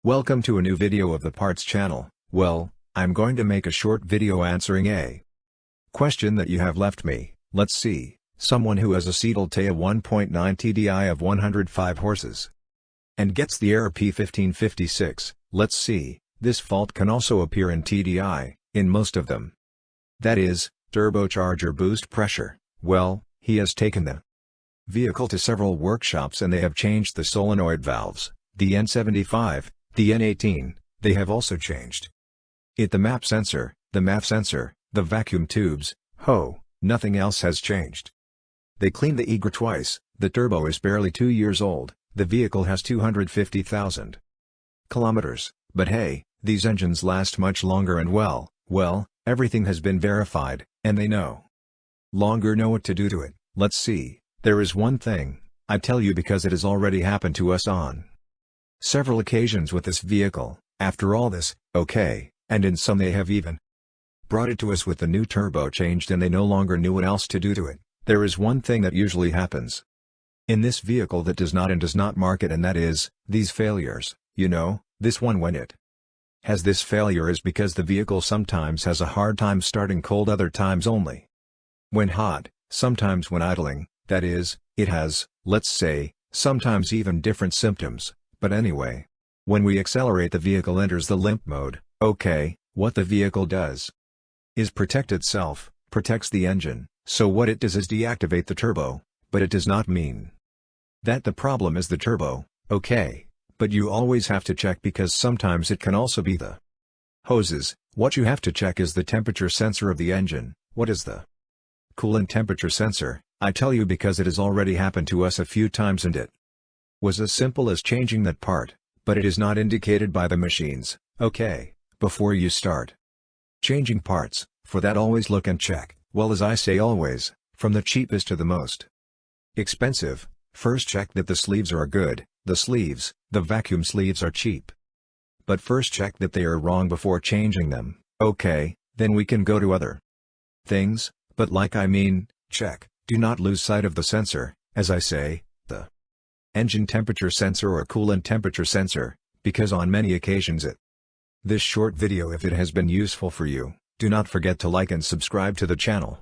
Welcome to a new video of the parts channel. Well, I'm going to make a short video answering a question that you have left me. Let's see, someone who has a Seattle-Taya 1.9 TDI of 105 horses and gets the error P1556. Let's see, this fault can also appear in TDI, in most of them. That is, turbocharger boost pressure. Well, he has taken the vehicle to several workshops and they have changed the solenoid valves, the N75, the N18, they have also changed the map sensor, the MAF sensor, the vacuum tubes. Nothing else has changed. They cleaned the eGR twice. The turbo is barely 2 years old, the vehicle has 250,000 kilometers, but hey, these engines last much longer and well, everything has been verified, and they no longer know what to do to it. Let's see, there is one thing, I tell you because it has already happened to us on several occasions with this vehicle. After all this, okay, and in some they have even brought it to us with the new turbo changed and they no longer knew what else to do to it. There is one thing that usually happens in this vehicle that does not mark it, and that is, these failures. You know, this one when it has this failure is because the vehicle sometimes has a hard time starting cold, other times only when hot, sometimes when idling, that is, it has, let's say, sometimes even different symptoms. But anyway, when we accelerate the vehicle enters the limp mode. Okay, what the vehicle does is protect itself, protects the engine, so what it does is deactivate the turbo, but it does not mean that the problem is the turbo, okay, but you always have to check because sometimes it can also be the hoses. What you have to check is the temperature sensor of the engine. What is the coolant temperature sensor? I tell you because it has already happened to us a few times and it was as simple as changing that part, but it is not indicated by the machines. Okay, before you start changing parts, for that always look and check, well, as I say always, from the cheapest to the most expensive. First check that the sleeves are good. The vacuum sleeves are cheap, but first check that they are wrong before changing them. Okay, then we can go to other things, but check, do not lose sight of the sensor, as I say, the engine temperature sensor or coolant temperature sensor, because on many occasions this short video, if it has been useful for you, do not forget to like and subscribe to the channel.